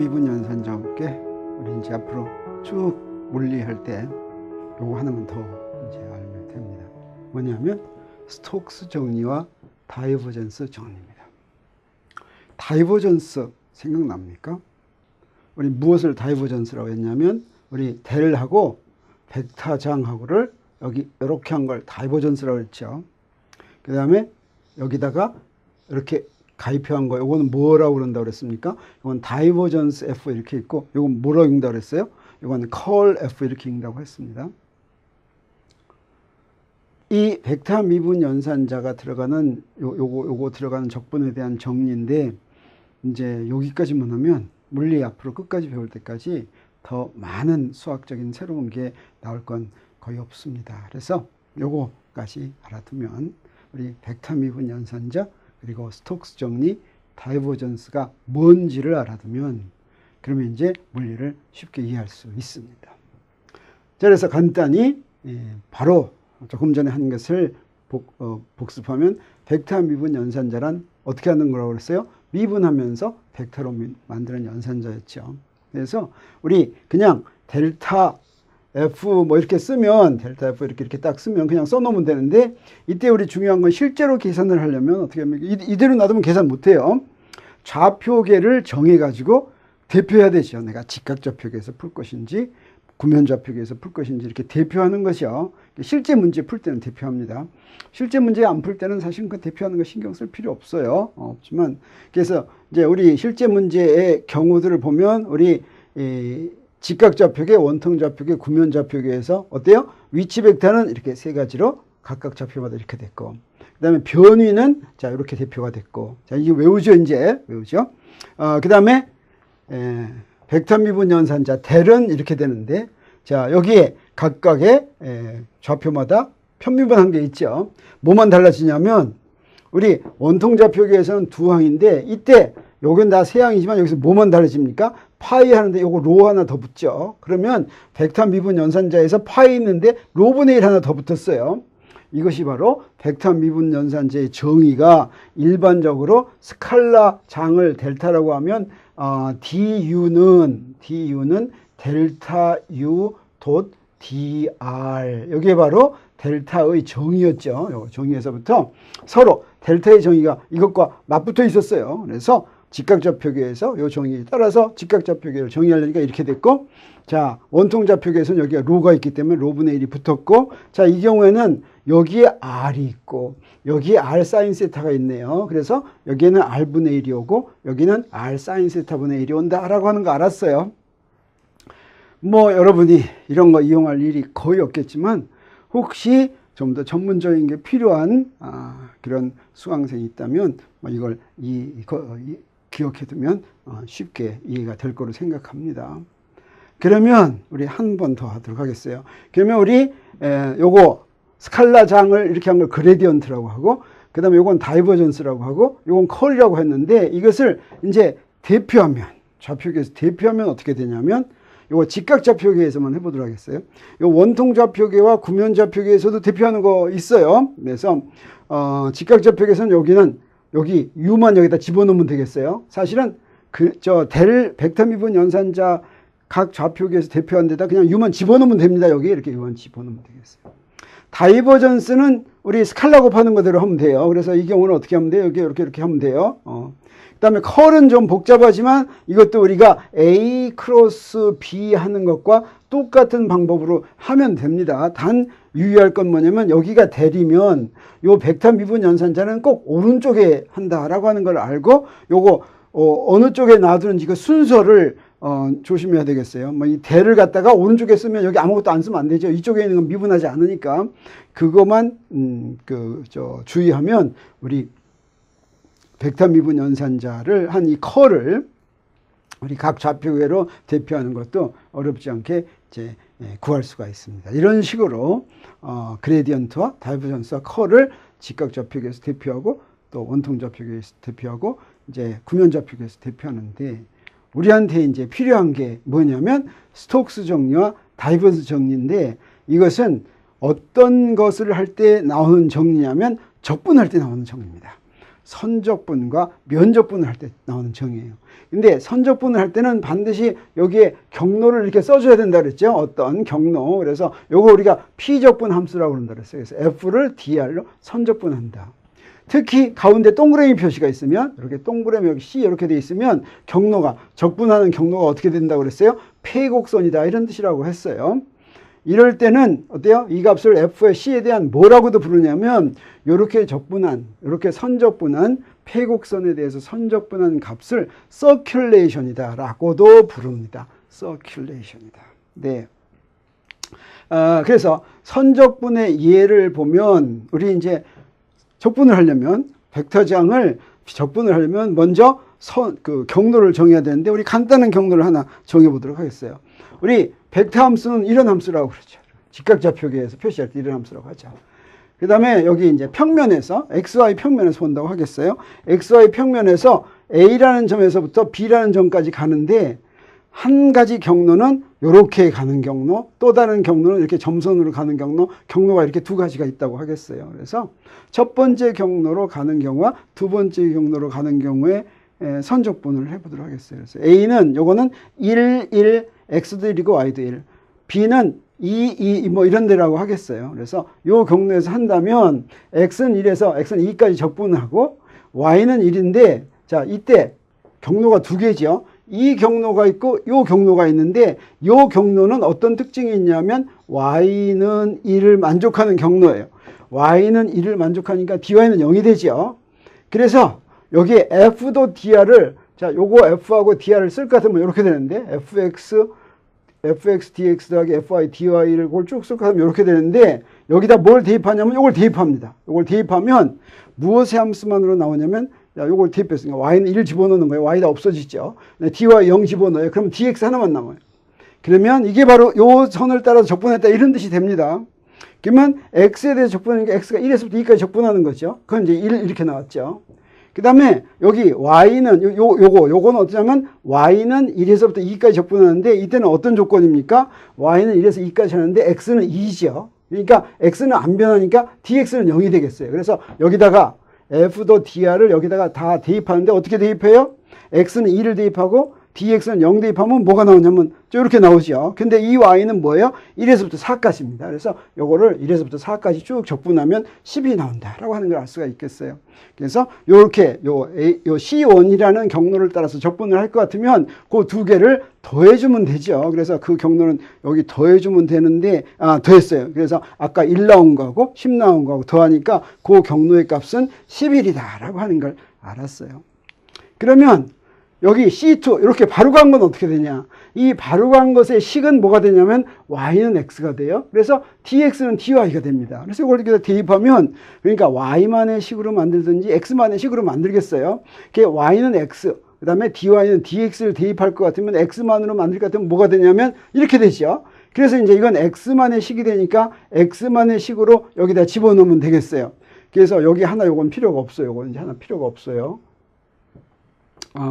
미분 연산자 함께 우리 이제 앞으로 쭉 물리할 때 요거 하나만 더 이제 알면 됩니다. 뭐냐면 스톡스 정리와 다이버전스 정리입니다. 다이버전스 생각납니까? 우리 무엇을 다이버전스라고 했냐면 우리 델하고 벡터장하고를 여기 이렇게 한 걸 다이버전스라고 했죠. 그 다음에 여기다가 이렇게 가입한 거, 이거는 뭐라고 그런다고 그랬습니까? 이건 다이버전스 F 이렇게 있고, 이건 뭐라고 읽는다고 그랬어요? 이건 컬 F 이렇게 읽는다고 했습니다. 이 벡터 미분 연산자가 들어가는 요거 들어가는 적분에 대한 정리인데, 이제 여기까지만 하면 물리 앞으로 끝까지 배울 때까지 더 많은 수학적인 새로운 게 나올 건 거의 없습니다. 그래서 요거까지 알아두면 우리 벡터 미분 연산자 그리고 스톡스 정리, 다이버전스가 뭔지를 알아두면 그러면 이제 물리를 쉽게 이해할 수 있습니다. 그래서 간단히 바로 조금 전에 한 것을 복습하면 벡터 미분 연산자란 어떻게 하는 거라고 그랬어요? 미분하면서 벡터로 만드는 연산자였죠. 그래서 우리 그냥 델타 F 뭐 이렇게 쓰면 델타 F 이렇게 딱 쓰면 그냥 써놓으면 되는데, 이때 우리 중요한 건 실제로 계산을 하려면 어떻게 하면 이대로 놔두면 계산 못해요. 좌표계를 정해가지고 대표해야 되죠. 내가 직각좌표계에서 풀 것인지 구면좌표계에서 풀 것인지 이렇게 대표하는 것이요. 실제 문제 풀 때는 대표합니다. 실제 문제 안 풀 때는 사실 그 대표하는 거 신경 쓸 필요 없어요. 없지만 그래서 이제 우리 실제 문제의 경우들을 보면 우리 직각좌표계, 원통좌표계, 구면좌표계에서 어때요? 위치 벡터는 이렇게 세 가지로 각각 좌표마다 이렇게 됐고, 그 다음에 변위는 자 이렇게 대표가 됐고, 자 이게 외우죠, 이제 외우죠. 그 다음에 벡터 미분 연산자 델은 이렇게 되는데, 자 여기에 각각의 좌표마다 편미분한 게 있죠. 뭐만 달라지냐면 우리 원통좌표계에서는 두 항인데 이때 여기는 다 세 항이지만 여기서 뭐만 달라집니까? 파이 하는데 요거 로 하나 더 붙죠. 그러면 벡터 미분 연산자에서 파이 있는데 로분의 1 하나 더 붙었어요. 이것이 바로 벡터 미분 연산자의 정의가 일반적으로 스칼라 장을 델타라고 하면 du는 델타 u 돗 dr, 여기에 바로 델타의 정의였죠. 요 정의에서부터 서로 델타의 정의가 이것과 맞붙어 있었어요. 그래서 직각좌표계에서 이 정의에 따라서 직각좌표계를 정의하려니까 이렇게 됐고, 자 원통좌표계에서는 여기가 로가 있기 때문에 로분의 1이 붙었고, 자 이 경우에는 여기에 r이 있고 여기에 r 사인 세타가 있네요. 그래서 여기에는 r분의 1이 오고 여기는 r 사인 세타분의 1이 온다라고 하는 거 알았어요. 뭐 여러분이 이런 거 이용할 일이 거의 없겠지만 혹시 좀 더 전문적인 게 필요한 그런 수강생이 있다면 뭐 이걸 기억해두면 쉽게 이해가 될 거로 생각합니다. 그러면 우리 한 번 더 하도록 하겠어요. 그러면 우리 요거 스칼라 장을 이렇게 한 걸 그레디언트라고 하고, 그 다음에 요건 다이버전스라고 하고 요건 컬이라고 했는데, 이것을 이제 대표하면 좌표계에서 대표하면 어떻게 되냐면 요거 직각좌표계에서만 해보도록 하겠어요. 요 원통좌표계와 구면좌표계에서도 대표하는 거 있어요. 그래서 직각좌표계에서는 여기 u만 여기다 집어넣으면 되겠어요. 사실은 델 벡터 미분 연산자 각 좌표계에서 대표한 데다 그냥 u만 집어넣으면 됩니다. 여기 이렇게 u만 집어넣으면 되겠어요. 다이버전스는 우리 스칼라 곱하는 거대로 하면 돼요. 그래서 이 경우는 어떻게 하면 돼요? 이렇게 하면 돼요. 그 다음에 컬은 좀 복잡하지만 이것도 우리가 A 크로스 B 하는 것과 똑같은 방법으로 하면 됩니다. 단 유의할 건 뭐냐면 여기가 델이면 요 벡터 미분 연산자는 꼭 오른쪽에 한다라고 하는 걸 알고, 요거 어느 쪽에 놔두는지 그 순서를 조심해야 되겠어요. 뭐 이 델을 갖다가 오른쪽에 쓰면 여기 아무것도 안 쓰면 안 되죠. 이쪽에 있는 건 미분하지 않으니까 그것만 주의하면 우리 벡터 미분 연산자를 한 이 컬을 우리 각 좌표계로 대표하는 것도 어렵지 않게 이제 구할 수가 있습니다. 이런 식으로 그레디언트와 다이버전스와 컬을 직각좌표계에서 대표하고 또 원통좌표계에서 대표하고 이제 구면좌표계에서 대표하는데, 우리한테 이제 필요한 게 뭐냐면 스톡스 정리와 다이버전스 정리인데, 이것은 어떤 것을 할 때 나오는 정리냐면 적분할 때 나오는 정리입니다. 선적분과 면적분을 할 때 나오는 정이에요. 근데 선적분을 할 때는 반드시 여기에 경로를 이렇게 써줘야 된다 그랬죠. 어떤 경로. 그래서 요거 우리가 P적분 함수라고 그런다 그랬어요. 그래서 F를 DR로 선적분한다. 특히 가운데 동그라미 표시가 있으면, 이렇게 동그라미 여기 C 이렇게 돼 있으면 경로가, 적분하는 경로가 어떻게 된다고 그랬어요? 폐곡선이다, 이런 뜻이라고 했어요. 이럴 때는 어때요? 이 값을 F의 C에 대한 뭐라고도 부르냐면, 이렇게 적분한, 이렇게 선적분한 폐곡선에 대해서 선적분한 값을 서큘레이션이다 라고도 부릅니다. 서큘레이션이다. 네. 그래서 선적분의 예를 보면, 우리 이제 적분을 하려면, 벡터장을 적분을 하려면 먼저 경로를 정해야 되는데, 우리 간단한 경로를 하나 정해보도록 하겠어요. 우리 벡터 함수는 이런 함수라고 그러죠. 직각좌표계에서 표시할 때 이런 함수라고 하죠. 그 다음에 여기 이제 평면에서, XY 평면에서 본다고 하겠어요. XY 평면에서 A라는 점에서부터 B라는 점까지 가는데, 한 가지 경로는 이렇게 가는 경로, 또 다른 경로는 이렇게 점선으로 가는 경로가 이렇게 두 가지가 있다고 하겠어요. 그래서 첫 번째 경로로 가는 경우와 두 번째 경로로 가는 경우에 선적분을 해보도록 하겠어요. 그래서 A는 요거는 1, 1, X도 1이고 Y도 1. B는 2, 2, 뭐 이런 데라고 하겠어요. 그래서 요 경로에서 한다면 X는 1에서 X는 2까지 적분하고 Y는 1인데, 자, 이때 경로가 두 개죠. 이 경로가 있고 요 경로가 있는데, 요 경로는 어떤 특징이 있냐면 Y는 1을 만족하는 경로예요. Y는 1을 만족하니까 DY는 0이 되죠. 그래서 여기에 F도 DR을, 자, 요거 F하고 DR을 쓸 것 같으면 이렇게 되는데, FX DX 더하기 FY DY를 그걸 쭉 쓸 것 같으면 이렇게 되는데, 여기다 뭘 대입하냐면 요걸 대입합니다. 요걸 대입하면 무엇의 함수만으로 나오냐면, 자, 요걸 대입했으니까 Y는 1 집어넣는 거예요. Y다 없어지죠. DY 0 집어넣어요. 그럼 DX 하나만 남아요. 그러면 이게 바로 요 선을 따라서 적분했다, 이런 뜻이 됩니다. 그러면 X에 대해서 적분하니까 X가 1에서부터 2까지 적분하는 거죠. 그건 이제 1 이렇게 나왔죠. 그 다음에 여기 Y는, 요거는 어쩌냐면 Y는 1에서부터 2까지 적분하는데, 이때는 어떤 조건입니까? Y는 1에서 2까지 하는데 X는 2죠. 그러니까 X는 안 변하니까 DX는 0이 되겠어요. 그래서 여기다가 F도 DR을 여기다가 다 대입하는데, 어떻게 대입해요? X는 2를 대입하고 DX는 0 대입하면 뭐가 나오냐면 이렇게 나오죠. 근데 이 Y는 뭐예요? 1에서부터 4까지입니다. 그래서 요거를 1에서부터 4까지 쭉 적분하면 10이 나온다라고 하는 걸 알 수가 있겠어요. 그래서 요렇게 요 C1이라는 경로를 따라서 적분을 할 것 같으면 그 두 개를 더해주면 되죠. 그래서 그 경로는 여기 더해주면 되는데, 더했어요. 그래서 아까 1 나온 거하고 10 나온 거하고 더하니까 그 경로의 값은 11이다라고 하는 걸 알았어요. 그러면 여기 C2 이렇게 바로 간 건 어떻게 되냐? 이 바로 간 것의 식은 뭐가 되냐면 Y는 X가 돼요. 그래서 DX는 DY가 됩니다. 그래서 이걸 이렇게 대입하면, 그러니까 Y만의 식으로 만들든지 X만의 식으로 만들겠어요. 그게 Y는 X, 그 다음에 DY는 DX를 대입할 것 같으면, X만으로 만들 것 같으면 뭐가 되냐면 이렇게 되죠. 그래서 이제 이건 X만의 식이 되니까 X만의 식으로 여기다 집어넣으면 되겠어요. 그래서 여기 하나 요건 필요가 없어요. 요건 이제 하나 필요가 없어요.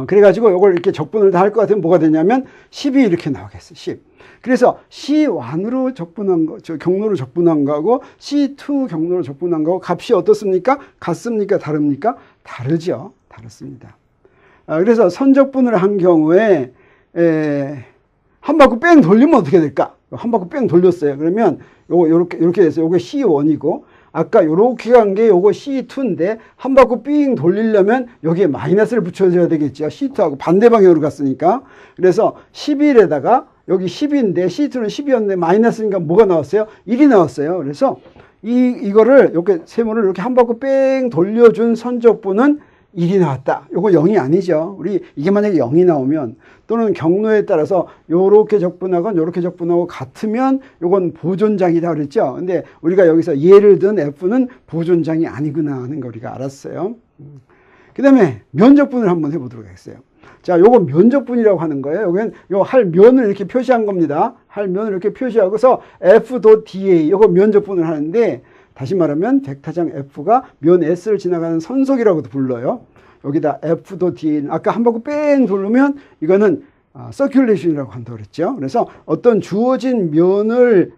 그래가지고 요걸 이렇게 적분을 다 할 것 같으면 뭐가 되냐면 10이 이렇게 나오겠어요. 10. 그래서 C1으로 적분한 거, 경로로 적분한 거하고 C2 경로로 적분한 거하고 값이 어떻습니까? 같습니까? 다릅니까? 다르죠. 다릅니다. 그래서 선적분을 한 경우에 한 바퀴 뺑 돌리면 어떻게 될까? 한 바퀴 뺑 돌렸어요. 그러면 요렇게 됐어요. 요게 C1이고, 아까 요렇게 간 게 요거 C2인데, 한 바퀴 삥 돌리려면 여기에 마이너스를 붙여줘야 되겠죠. C2하고 반대 방향으로 갔으니까. 그래서 11에다가 여기 10인데 C2는 10이었는데 마이너스니까 뭐가 나왔어요? 1이 나왔어요. 그래서 이거를 이렇게 세모를 이렇게 한 바퀴 뺑 돌려준 선적분은 1이 나왔다. 요거 0이 아니죠. 우리 이게 만약에 0이 나오면, 또는 경로에 따라서 요렇게 적분하건 요렇게 적분하고 같으면 요건 보존장이다 그랬죠. 근데 우리가 여기서 예를 든 F는 보존장이 아니구나 하는 거 우리가 알았어요. 그 다음에 면적분을 한번 해보도록 하겠어요. 자, 요거 면적분이라고 하는 거예요. 여기는 요 할 면을 이렇게 표시한 겁니다. 할 면을 이렇게 표시하고서 F.dA, 요거 면적분을 하는데, 다시 말하면 벡터장 F가 면 S를 지나가는 선속이라고도 불러요. 여기다 F.dA는 아까 한 바퀴 뺑 돌리면 이거는 서큘레이션이라고 한다고 그랬죠. 그래서 어떤 주어진 면을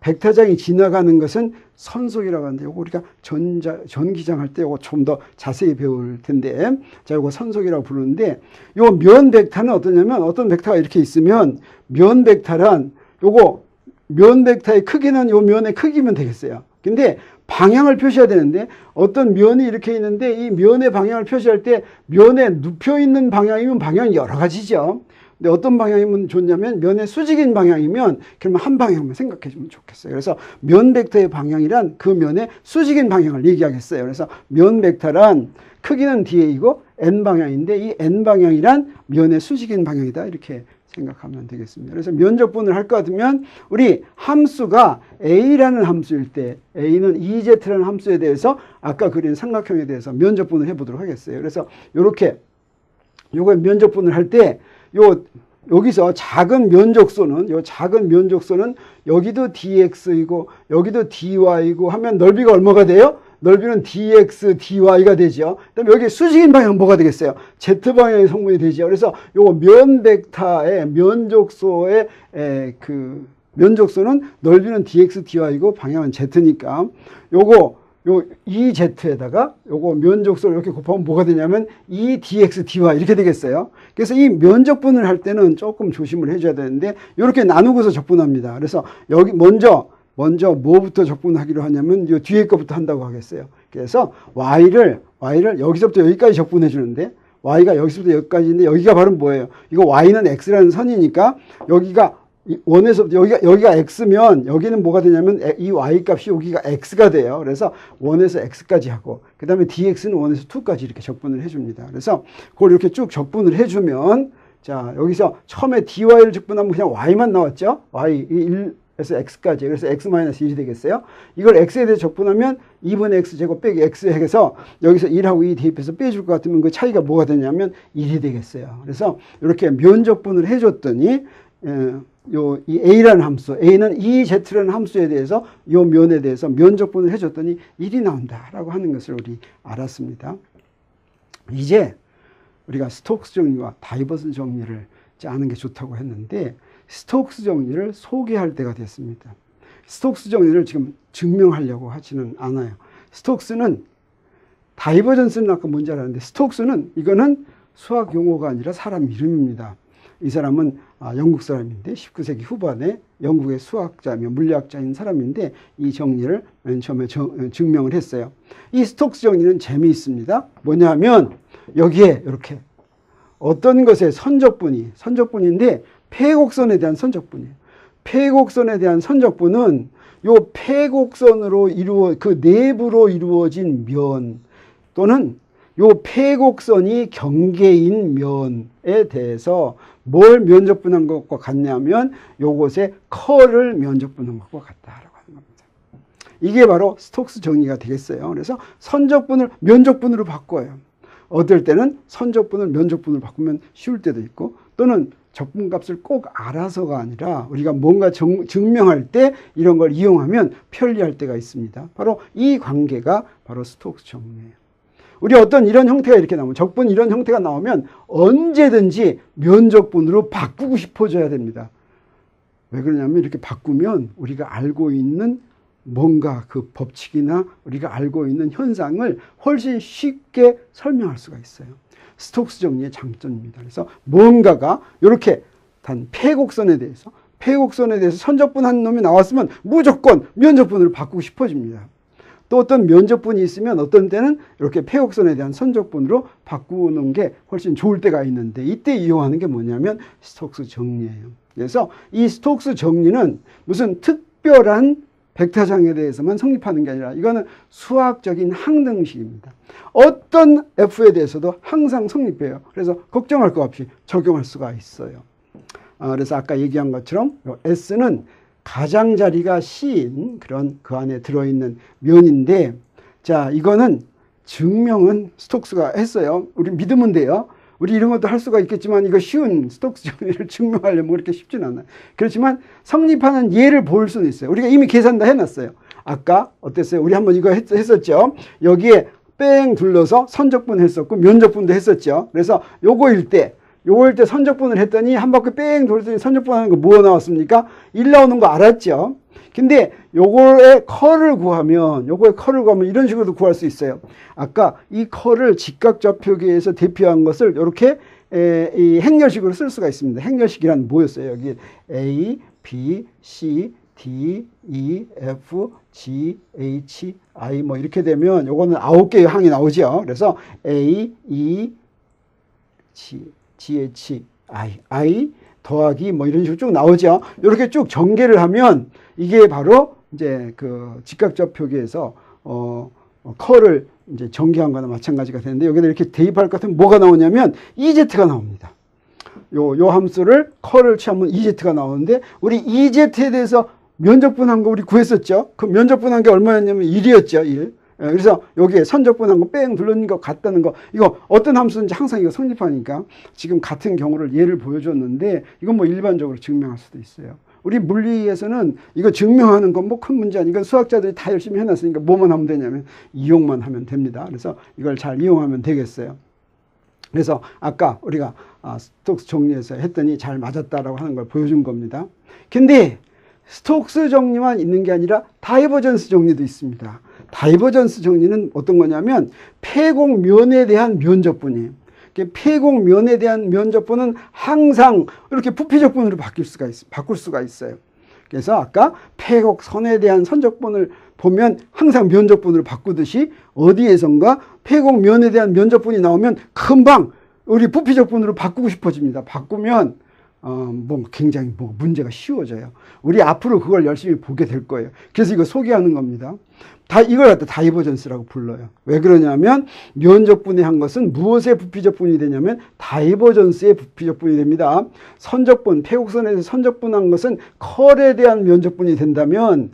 백타장이 지나가는 것은 선속이라고 하는데, 요거 우리가 전기장 할 때 요거 좀 더 자세히 배울 텐데, 자, 요거 선속이라고 부르는데, 요 면백타는 어떠냐면, 어떤 백타가 이렇게 있으면, 면백타란, 요거, 면백타의 크기는 요 면의 크기면 되겠어요. 근데 방향을 표시해야 되는데, 어떤 면이 이렇게 있는데, 이 면의 방향을 표시할 때, 면에 눕혀 있는 방향이면 방향이 여러 가지죠. 근데 어떤 방향이면 좋냐면, 면의 수직인 방향이면 그러면 한 방향만 생각해 주면 좋겠어요. 그래서 면 벡터의 방향이란 그 면의 수직인 방향을 얘기하겠어요. 그래서 면 벡터란 크기는 DA이고 N 방향인데, 이 N 방향이란 면의 수직인 방향이다, 이렇게 생각하면 되겠습니다. 그래서 면적분을 할 것 같으면, 우리 함수가 A라는 함수일 때, A는 EZ라는 함수에 대해서 아까 그린 삼각형에 대해서 면적분을 해보도록 하겠어요. 그래서 요렇게 요거 면적분을 할 때, 여기서 작은 면적소는, 여기도 dx이고 여기도 dy이고 하면 넓이가 얼마가 돼요? 넓이는 dx, dy가 되죠. 그다음에 여기 수직인 방향은 뭐가 되겠어요? z방향의 성분이 되죠. 그래서 요거 면 벡터의 면적소의 면적소는 넓이는 dx, dy이고 방향은 z니까 요거 EZ에다가 요거 면적소를 이렇게 곱하면 뭐가 되냐면 EDX, DY 이렇게 되겠어요. 그래서 이 면적분을 할 때는 조금 조심을 해줘야 되는데, 이렇게 나누고서 적분합니다. 그래서 여기 먼저 뭐부터 적분하기로 하냐면 요 뒤에 거부터 한다고 하겠어요. 그래서 Y를 여기서부터 여기까지 적분해 주는데, Y가 여기서부터 여기까지인데, 여기가 바로 뭐예요? 이거 Y는 X라는 선이니까 여기가 원에서부터 여기가 x면 여기는 뭐가 되냐면 이 y 값이 여기가 x가 돼요. 그래서 1에서 x까지 하고, 그 다음에 dx는 1에서 2까지 이렇게 적분을 해줍니다. 그래서 그걸 이렇게 쭉 적분을 해주면, 자, 여기서 처음에 dy를 적분하면 그냥 y만 나왔죠. y 1에서 x까지. 그래서 x-1이 되겠어요. 이걸 x에 대해 적분하면 2분의 x제곱 빼기 x 해서 여기서 1하고 2 대입해서 빼줄 것 같으면 그 차이가 뭐가 되냐면 1이 되겠어요. 그래서 이렇게 면적분을 해줬더니, 이 A라는 함수, A는 EZ라는 함수에 대해서 요 면에 대해서 면적분을 해줬더니 1이 나온다라고 하는 것을 우리 알았습니다. 이제 우리가 스톡스 정리와 다이버슨 정리를 짜는 게 좋다고 했는데, 스톡스 정리를 소개할 때가 됐습니다. 스톡스 정리를 지금 증명하려고 하지는 않아요. 스톡스는, 다이버전스는 아까 뭔지 알았는데, 스톡스는 이거는 수학 용어가 아니라 사람 이름입니다. 이 사람은 영국 사람인데 19세기 후반에 영국의 수학자며 물리학자인 사람인데, 이 정리를 맨 처음에 증명을 했어요. 이 스톡스 정리는 재미있습니다. 뭐냐면 여기에 이렇게 어떤 것의 선적분인데 폐곡선에 대한 선적분이에요. 폐곡선에 대한 선적분은 요 폐곡선으로 그 내부로 이루어진 면, 또는 요 폐곡선이 경계인 면에 대해서 뭘 면적분한 것과 같냐면 요것의 컬을 면적분한 것과 같다라고 하는 겁니다. 이게 바로 스톡스 정리가 되겠어요. 그래서 선적분을 면적분으로 바꿔요. 어떨 때는 선적분을 면적분으로 바꾸면 쉬울 때도 있고, 또는 적분값을 꼭 알아서가 아니라 우리가 뭔가 증명할 때 이런 걸 이용하면 편리할 때가 있습니다. 바로 이 관계가 바로 스톡스 정리예요. 우리 어떤 이런 형태가 이렇게 나오면, 적분 이런 형태가 나오면 언제든지 면적분으로 바꾸고 싶어져야 됩니다. 왜 그러냐면 이렇게 바꾸면 우리가 알고 있는 뭔가 그 법칙이나 우리가 알고 있는 현상을 훨씬 쉽게 설명할 수가 있어요. 스톡스 정리의 장점입니다. 그래서 뭔가가 이렇게 단 폐곡선에 대해서 선적분한 놈이 나왔으면 무조건 면적분으로 바꾸고 싶어집니다. 또 어떤 면적분이 있으면 어떤 때는 이렇게 폐곡선에 대한 선적분으로 바꾸는 게 훨씬 좋을 때가 있는데, 이때 이용하는 게 뭐냐면 스톡스 정리예요. 그래서 이 스톡스 정리는 무슨 특별한 벡터장에 대해서만 성립하는 게 아니라 이거는 수학적인 항등식입니다. 어떤 F에 대해서도 항상 성립해요. 그래서 걱정할 것 없이 적용할 수가 있어요. 그래서 아까 얘기한 것처럼 S는 가장자리가 C인 그런 그 안에 들어있는 면인데, 자, 이거는 증명은 스톡스가 했어요. 우리 믿으면 돼요. 우리 이런 것도 할 수가 있겠지만 이거 쉬운 스톡스 정리를 증명하려면 그렇게 쉽진 않아요. 그렇지만 성립하는 예를 볼 수는 있어요. 우리가 이미 계산 다 해놨어요. 아까 어땠어요? 우리 한번 이거 했었죠. 여기에 뺑 둘러서 선적분 했었고 면적분도 했었죠. 그래서 요거일 때 요거일 때 선적분을 했더니 한 바퀴 뺑 돌더니 선적분 하는 거 뭐 나왔습니까? 1 나오는 거 알았죠? 근데 요거의 컬을 구하면 이런 식으로도 구할 수 있어요. 아까 이 컬을 직각좌표계에서 대표한 것을 이렇게 이 행렬식으로 쓸 수가 있습니다. 행렬식이란 뭐였어요? 여기 A, B, C, D, E, F, G, H, I 뭐 이렇게 되면 요거는 9개의 항이 나오죠. 그래서 A, E, G, H, I 더하기 뭐 이런 식으로 쭉 나오죠. 이렇게 쭉 전개를 하면 이게 바로 이제 그 직각좌표계에서 컬을 이제 전개한 거나 마찬가지가 되는데 여기다 이렇게 대입할 것 같으면 뭐가 나오냐면 EZ가 나옵니다. 요 함수를 컬을 취하면 EZ가 나오는데 우리 EZ에 대해서 면적분한 거 우리 구했었죠. 그 면적분한 게 얼마였냐면 1이었죠. 1. 그래서 여기에 선적분한 거 뺑 둘러진 거 같다는 거 이거 어떤 함수인지 항상 이거 성립하니까 지금 같은 경우를 예를 보여줬는데 이건 뭐 일반적으로 증명할 수도 있어요. 우리 물리에서는 이거 증명하는 건 뭐 큰 문제 아니니까 수학자들이 다 열심히 해놨으니까 뭐만 하면 되냐면 이용만 하면 됩니다. 그래서 이걸 잘 이용하면 되겠어요. 그래서 아까 우리가 스톡스 정리해서 했더니 잘 맞았다라고 하는 걸 보여준 겁니다. 근데 스톡스 정리만 있는 게 아니라 다이버전스 정리도 있습니다. 다이버전스 정리는 어떤 거냐면 폐곡면에 대한 면적분이에요. 폐곡면에 대한 면적분은 항상 이렇게 부피적분으로 바꿀 수가 있어요. 그래서 아까 폐곡선에 대한 선적분을 보면 항상 면적분으로 바꾸듯이 어디에선가 폐곡면에 대한 면적분이 나오면 금방 우리 부피적분으로 바꾸고 싶어집니다. 바꾸면 뭐 굉장히 뭐 문제가 쉬워져요. 우리 앞으로 그걸 열심히 보게 될 거예요. 그래서 이거 소개하는 겁니다. 이걸 갖다 다이버전스라고 불러요. 왜 그러냐면 면적분의 한 것은 무엇의 부피적분이 되냐면 다이버전스의 부피적분이 됩니다. 선적분, 폐곡선에서 선적분한 것은 컬에 대한 면적분이 된다면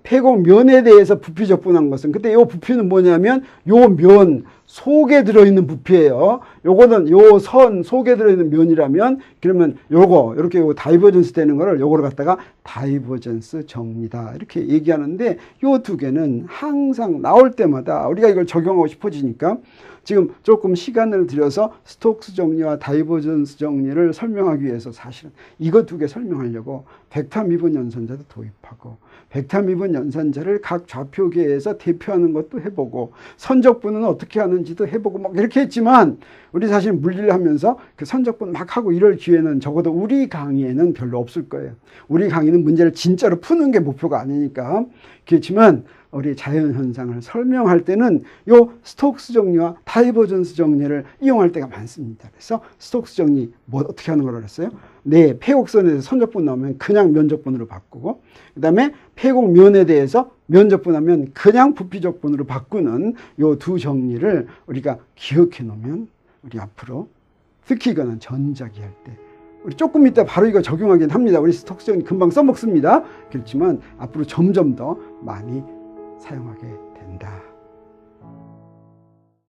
폐곡면에 대해서 부피적분한 것은 그때 이 부피는 뭐냐면 요 면 속에 들어있는 부피예요. 요거는 요 선 속에 들어있는 면이라면 그러면 이렇게 다이버전스 되는 거를 요거를 갖다가 다이버전스 정리다 이렇게 얘기하는데 요 두 개는 항상 나올 때마다 우리가 이걸 적용하고 싶어지니까 지금 조금 시간을 들여서 스톡스 정리와 다이버전스 정리를 설명하기 위해서 사실은 이거 두 개 설명하려고 벡터 미분 연산자도 도입하고 벡터 미분 연산자를 각 좌표계에서 대표하는 것도 해보고 선적분은 어떻게 하는지도 해보고 막 이렇게 했지만 우리 사실 물리를 하면서 그 선적분 막 하고 이럴 기회는 적어도 우리 강의에는 별로 없을 거예요. 우리 강의는 문제를 진짜로 푸는 게 목표가 아니니까. 그렇지만 우리 자연현상을 설명할 때는 요 스톡스 정리와 다이버전스 정리를 이용할 때가 많습니다. 그래서 스톡스 정리 뭐 어떻게 하는 걸 알았어요? 네, 폐곡선에서 선적분 나오면 그냥 면적분으로 바꾸고 그 다음에 폐곡면에 대해서 면적분하면 그냥 부피적분으로 바꾸는 요 두 정리를 우리가 기억해 놓으면 우리 앞으로 특히 이거는 전자기 할 때 우리 조금 이따 바로 이거 적용하긴 합니다. 우리 스톡스 정리 금방 써먹습니다. 그렇지만 앞으로 점점 더 많이 사용하게 된다.